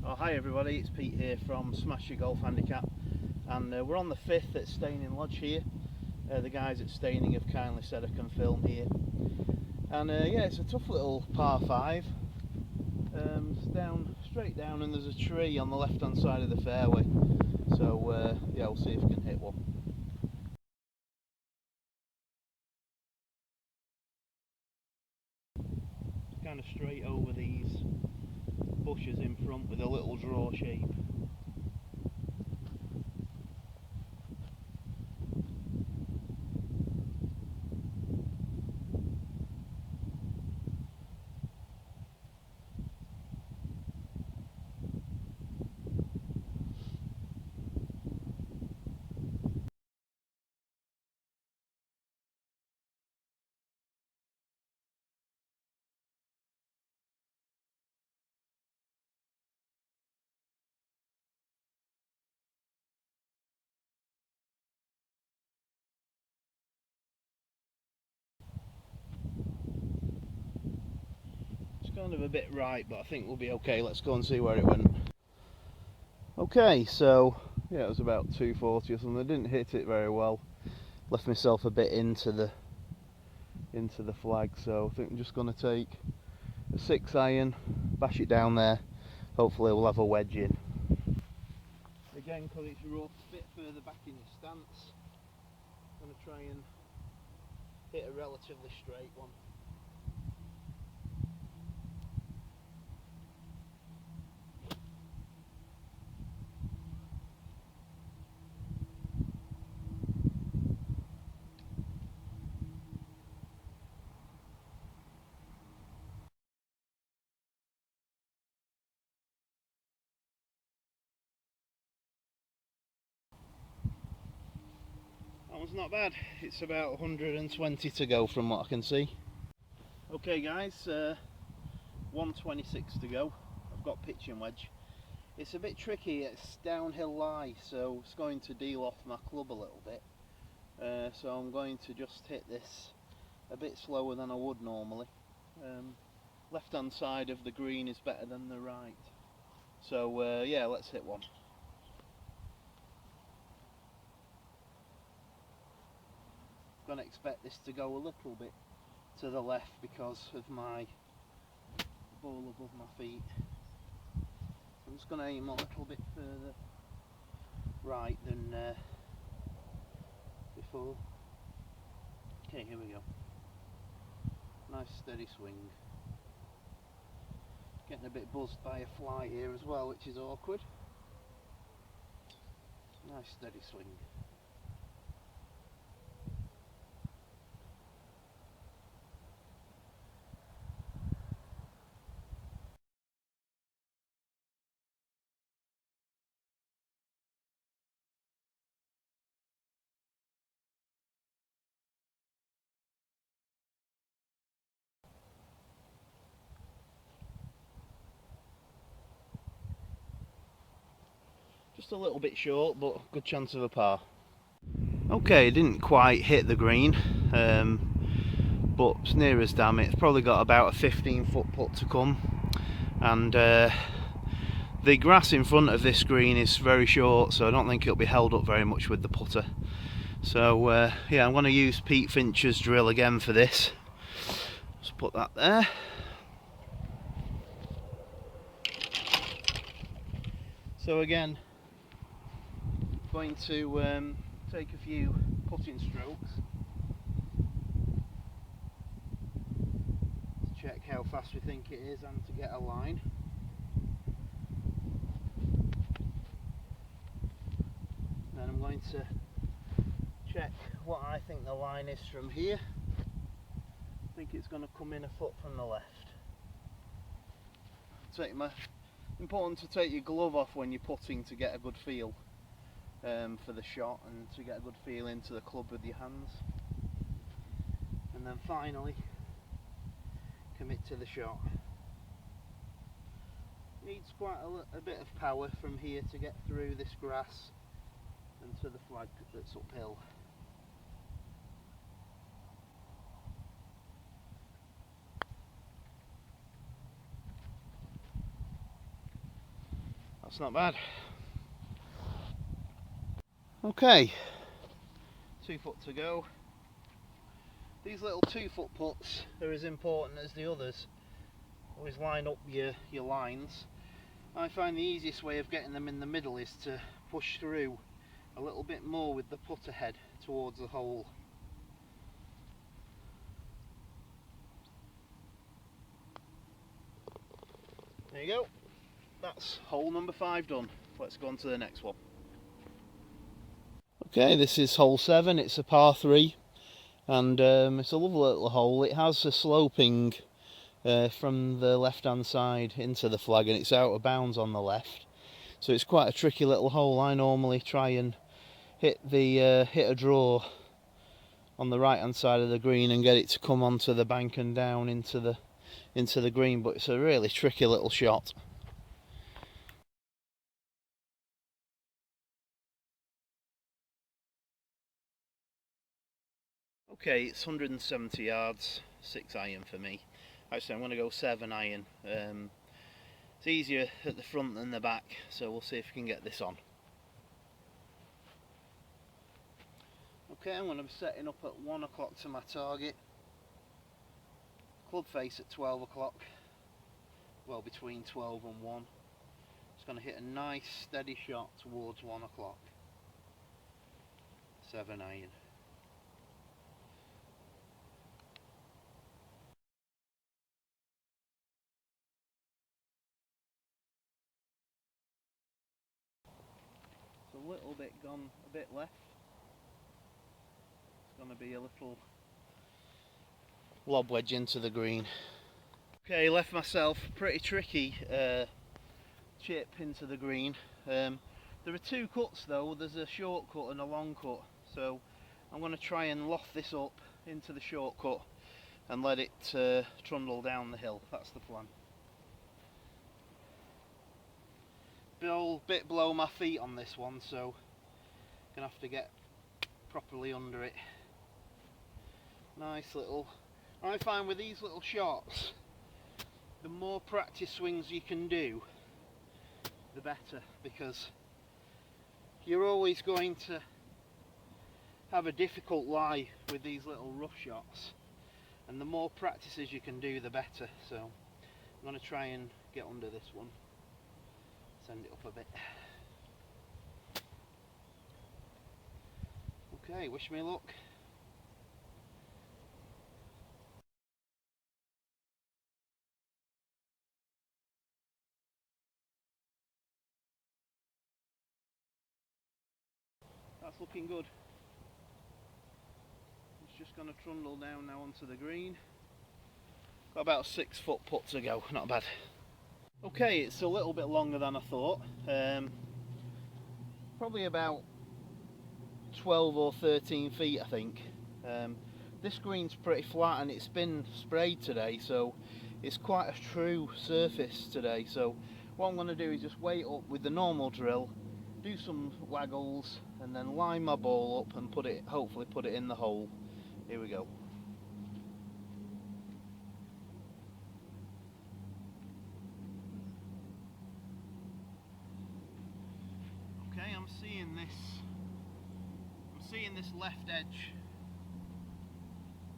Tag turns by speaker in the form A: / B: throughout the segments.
A: Oh, hi everybody, it's Pete here from Smash Your Golf Handicap, and we're on the 5th at Staining Lodge here. The guys at Staining have kindly said I can film here, and yeah, it's a tough little par 5. It's down, straight down, and there's a tree on the left hand side of the fairway, so yeah, we'll see if we can hit one. Kind of straight over these bushes in front with a little draw shape. Kind of a bit right, but I think we'll be okay. Let's go and see where it went. Okay, so yeah, it was about 240 or something. I didn't hit it very well. Left myself a bit into the flag, so I think I'm just going to take a 6 iron, bash it down there. Hopefully we'll have a wedge in. Again, because it's rough, a bit further back in your stance. I'm going to try and hit a relatively straight one. That one's not bad. It's about 120 to go from what I can see. Okay guys, 126 to go. I've got pitching wedge. It's a bit tricky, it's downhill lie, so it's going to deal off my club a little bit. So I'm going to just hit this a bit slower than I would normally. Left hand side of the green is better than the right. So yeah, let's hit one. I'm going to expect this to go a little bit to the left because of my ball above my feet. I'm just going to aim a little bit further right than before. Okay, here we go. Nice steady swing. Getting a bit buzzed by a fly here as well, which is awkward. Nice steady swing. Just a little bit short, but good chance of a par. Okay, didn't quite hit the green, but it's near as damn. It's probably got about a 15-foot putt to come, and the grass in front of this green is very short, so I don't think it'll be held up very much with the putter. So yeah, I'm going to use Pete Finch's drill again for this. Just put that there. So again, going to take a few putting strokes to check how fast we think it is and to get a line. Then I'm going to check what I think the line is from here. I think it's going to come in a foot from the left. Important to take your glove off when you're putting to get a good feel for the shot and to get a good feel into the club with your hands. And then finally, commit to the shot. Needs quite a bit of power from here to get through this grass and to the flag that's uphill. That's not bad. Okay, 2 foot to go. These little 2 foot putts are as important as the others. Always line up your lines. I find the easiest way of getting them in the middle is to push through a little bit more with the putter head towards the hole. There you go. That's hole number 5 done. Let's go on to the next one. Okay, this is hole 7. It's a par 3, and it's a lovely little hole. It has a sloping from the left hand side into the flag, and it's out of bounds on the left, so it's quite a tricky little hole. I normally try and hit a draw on the right hand side of the green and get it to come onto the bank and down into the green, but it's a really tricky little shot. Okay, it's 170 yards, 6 iron for me. Actually, I'm going to go 7 iron. It's easier at the front than the back, so we'll see if we can get this on. Okay, I'm going to be setting up at 1 o'clock to my target. Club face at 12 o'clock. Well, between 12 and 1. It's going to hit a nice steady shot towards 1 o'clock. 7 iron. It's a little bit gone, a bit left. It's going to be a little lob wedge into the green. Okay, left myself a pretty tricky chip into the green. There are 2 cuts though. There's a short cut and a long cut, so I'm going to try and loft this up into the short cut and let it trundle down the hill. That's the plan. Bit below my feet on this one, so I'm gonna have to get properly under it. Nice little. I find with these little shots, the more practice swings you can do, the better, because you're always going to have a difficult lie with these little rough shots, and the more practices you can do, the better. So I'm going to try and get under this one, send it up a bit. Okay, wish me luck. That's looking good. It's just going to trundle down now onto the green. Got about a 6 foot putt to go, not bad. Okay, it's a little bit longer than I thought. Probably about 12 or 13 feet, I think. This green's pretty flat and it's been sprayed today, so it's quite a true surface today. So what I'm going to do is just weight up with the normal drill, do some waggles, and then line my ball up and hopefully put it in the hole. Here we go. Okay, I'm seeing this left edge.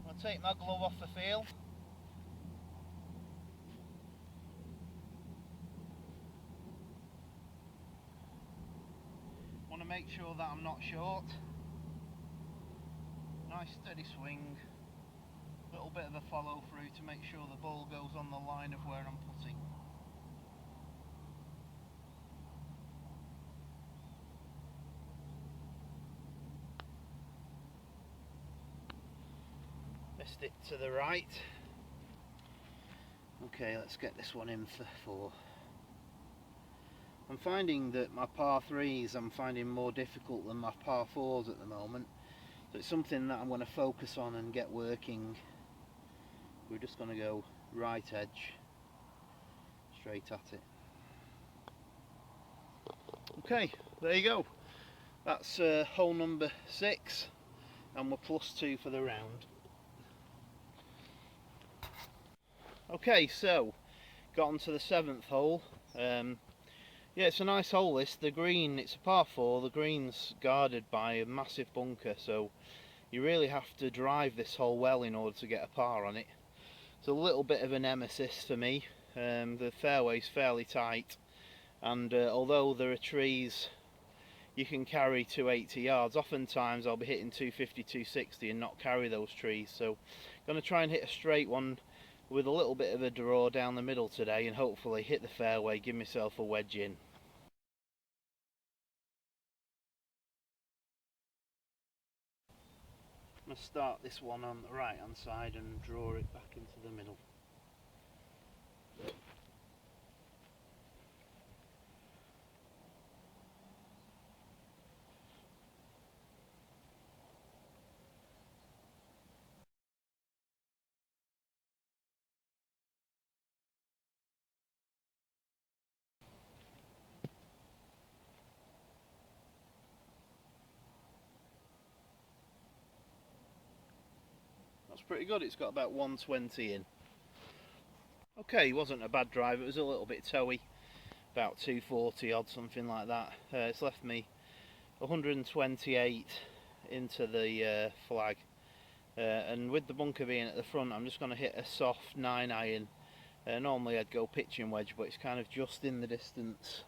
A: I'll take my glove off the feel. Want to make sure that I'm not short. Nice steady swing. Little bit of a follow through to make sure the ball goes on the line of where I'm putting. Missed it to the right. Okay, let's get this one in for 4. I'm finding that my par 3s I'm finding more difficult than my par 4s at the moment. So it's something that I'm going to focus on and get working. We're just going to go right edge, straight at it. Okay, there you go. That's hole number 6, and we're +2 for the round. Okay, so got onto the 7th hole. Yeah, it's a nice hole this. The green, it's a par 4, the green's guarded by a massive bunker, so you really have to drive this hole well in order to get a par on it. It's a little bit of a nemesis for me. The fairway's fairly tight, and although there are trees you can carry to 80 yards, oftentimes I'll be hitting 250, 260 and not carry those trees. So I'm going to try and hit a straight one with a little bit of a draw down the middle today, and hopefully hit the fairway, give myself a wedge in. I'm going to start this one on the right hand side and draw it back into the middle. That's pretty good, it's got about 120 in. Okay, it wasn't a bad drive, it was a little bit toey, about 240 odd, something like that. It's left me 128 into the flag, and with the bunker being at the front, I'm just going to hit a soft 9 iron. Normally I'd go pitching wedge, but it's kind of just in the distance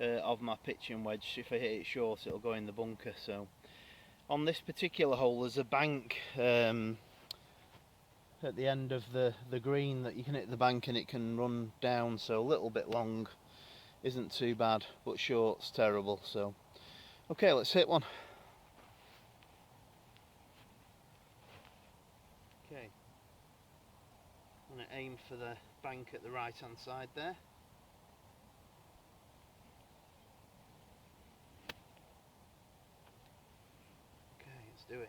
A: of my pitching wedge. If I hit it short, it'll go in the bunker. So on this particular hole, there's a bank at the end of the green that you can hit the bank and it can run down, so a little bit long isn't too bad, but short's terrible. So okay, let's hit one. Okay, I'm going to aim for the bank at the right hand side there. Okay, let's do it.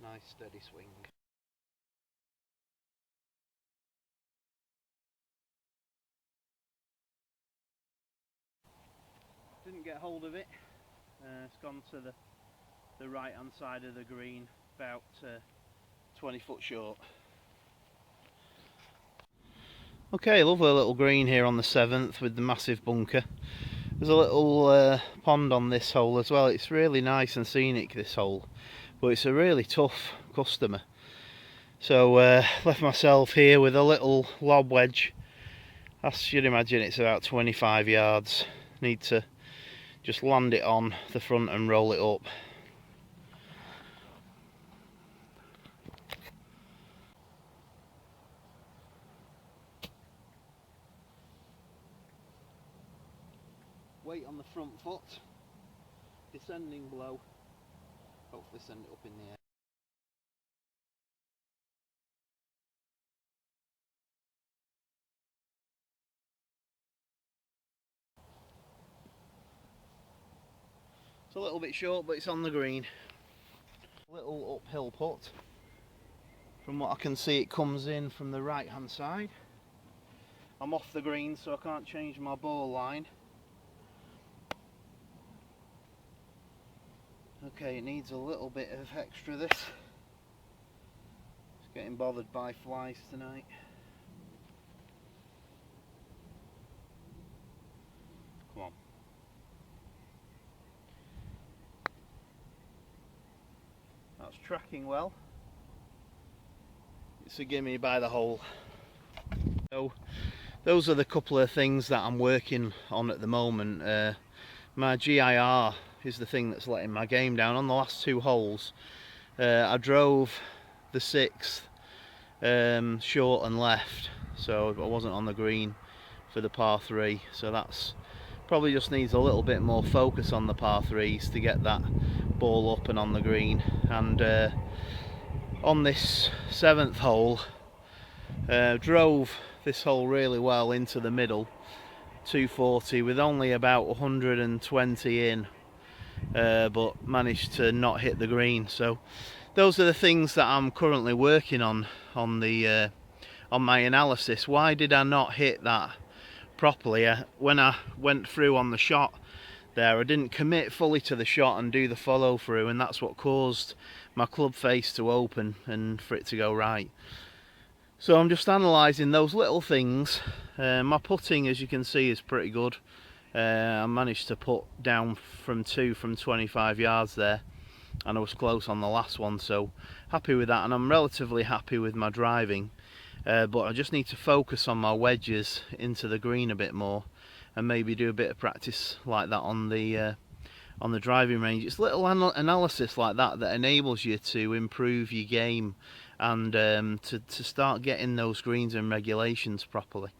A: Nice steady swing. Didn't get hold of it. It's gone to the right hand side of the green, about 20 foot short. Okay, lovely little green here on the 7th with the massive bunker. There's a little pond on this hole as well. It's really nice and scenic, this hole, but it's a really tough customer. So left myself here with a little lob wedge. As you'd imagine, it's about 25 yards. Need to just land it on the front and roll it up. Weight on the front foot, descending blow, hopefully send it up in the air. It's a little bit short, but it's on the green. Little uphill putt. From what I can see, it comes in from the right hand side. I'm off the green, so I can't change my ball line. Okay, it needs a little bit of extra this. It's getting bothered by flies tonight. Come on. That's tracking well. It's a gimme by the hole. So those are the couple of things that I'm working on at the moment. My GIR is the thing that's letting my game down. On the last 2 holes, I drove the 6th short and left, so I wasn't on the green for the par 3. So that's probably just needs a little bit more focus on the par 3s to get that ball up and on the green. And on this 7th hole, drove this hole really well into the middle, 240 with only about 120 in, but managed to not hit the green. So those are the things that I'm currently working on my analysis. Why did I not hit that properly. When I went through on the shot there, I didn't commit fully to the shot and do the follow through, and that's what caused my club face to open and for it to go right. So I'm just analysing those little things. My putting, as you can see, is pretty good. I managed to put down from 25 yards there, and I was close on the last one, so happy with that. And I'm relatively happy with my driving, but I just need to focus on my wedges into the green a bit more, and maybe do a bit of practice like that on the driving range. It's little analysis like that that enables you to improve your game and to start getting those greens and regulations properly.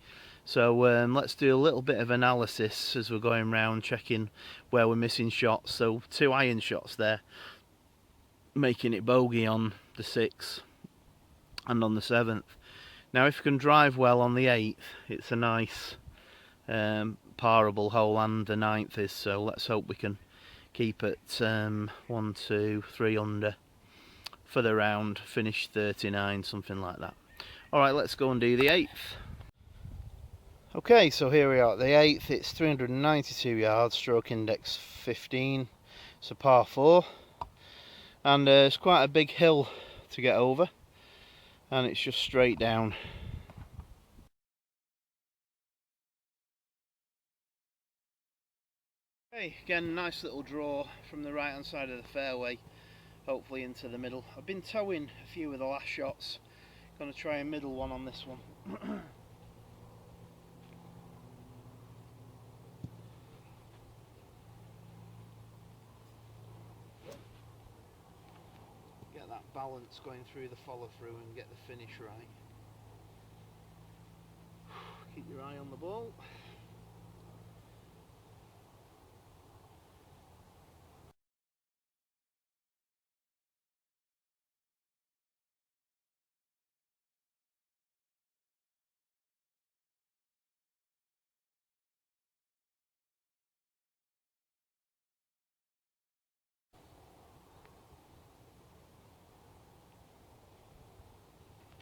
A: So let's do a little bit of analysis as we're going round, checking where we're missing shots. So 2 iron shots there, making it bogey on the 6th and on the 7th. Now if you can drive well on the 8th, it's a nice parable hole, and the 9th is, so let's hope we can keep it 1, 2, 3 under for the round, finish 39, something like that. Alright, let's go and do the 8th. Okay, so here we are at the 8th. It's 392 yards, stroke index 15. It's a par 4, and it's quite a big hill to get over, and it's just straight down. Okay, again, nice little draw from the right hand side of the fairway, hopefully into the middle. I've been towing a few of the last shots, going to try a middle one on this one. Get that balance going through the follow through and get the finish right. Keep your eye on the ball.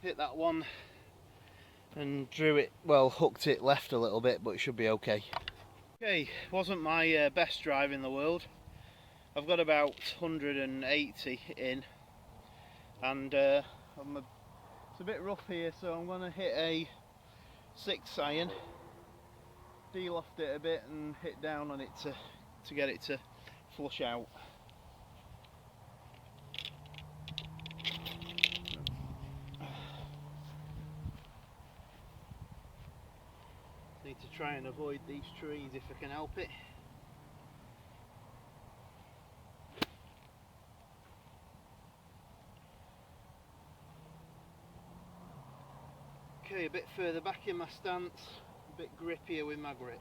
A: Hit that one and drew it, well, hooked it left a little bit, but it should be okay. Okay, wasn't my best drive in the world. I've got about 180 in, and it's a bit rough here, so I'm going to hit a 6 iron, de-loft it a bit and hit down on it to get it to flush out. Need to try and avoid these trees if I can help it. Okay, a bit further back in my stance, a bit grippier with my grip.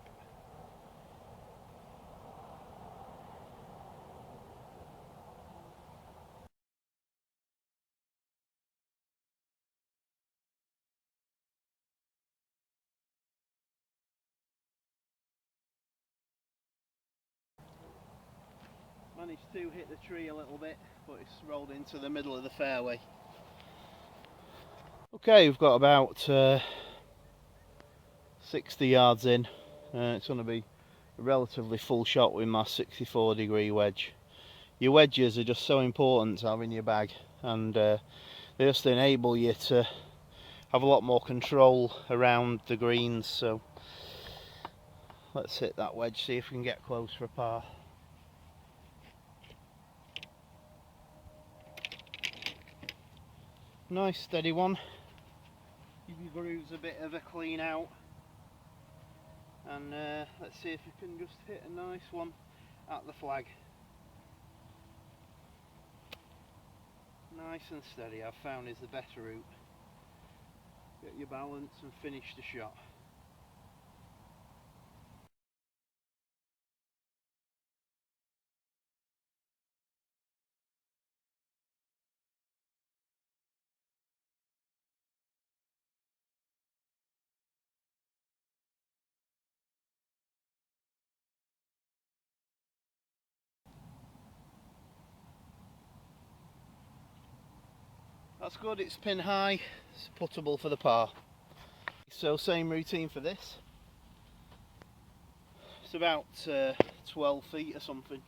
A: Managed to hit the tree a little bit, but it's rolled into the middle of the fairway. Okay, we've got about 60 yards in. It's going to be a relatively full shot with my 64-degree wedge. Your wedges are just so important to have in your bag, and they just enable you to have a lot more control around the greens. So let's hit that wedge, see if we can get close for a par. Nice steady one. Give your grooves a bit of a clean out, and let's see if we can just hit a nice one at the flag. Nice and steady, I've found, is the better route. Get your balance and finish the shot. That's good, it's pin high, it's puttable for the par. So same routine for this. It's about 12 feet or something.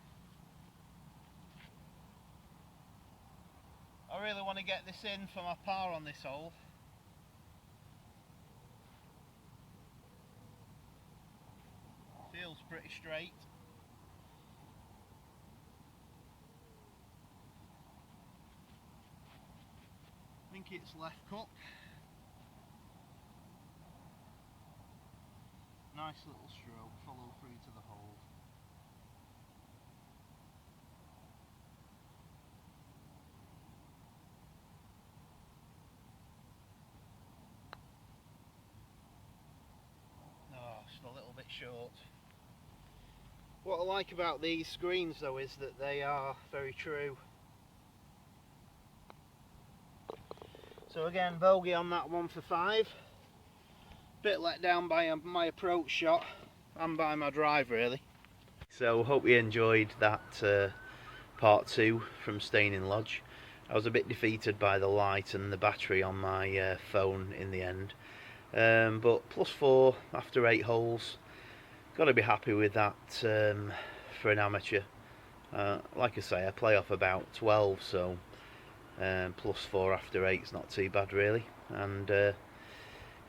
A: I really want to get this in for my par on this hole. Feels pretty straight. I think it's left cut. Nice little stroke, follow through to the hole. Oh, just a little bit short. What I like about these screens though is that they are very true. So again, bogey on that one for 5. Bit let down by my approach shot and by my drive really. So hope you enjoyed that part 2 from staying in lodge. I was a bit defeated by the light and the battery on my phone in the end, but +4 after 8 holes, got to be happy with that for an amateur. Like I say, I play off about 12, so +4 after 8 is not too bad really. And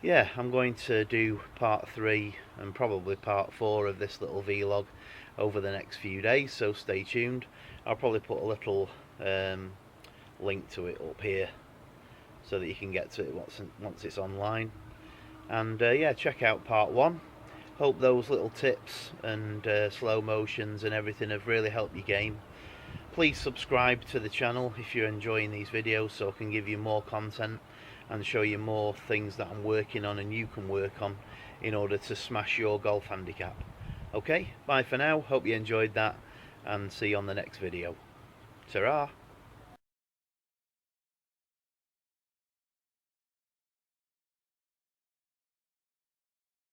A: yeah, I'm going to do part 3 and probably part 4 of this little vlog over the next few days, so stay tuned. I'll probably put a little link to it up here so that you can get to it once it's online. And yeah, check out part 1. Hope those little tips and slow motions and everything have really helped your game. Please subscribe to the channel if you're enjoying these videos, so I can give you more content and show you more things that I'm working on and you can work on in order to smash your golf handicap. Okay, bye for now, hope you enjoyed that and see you on the next video. Ta-ra!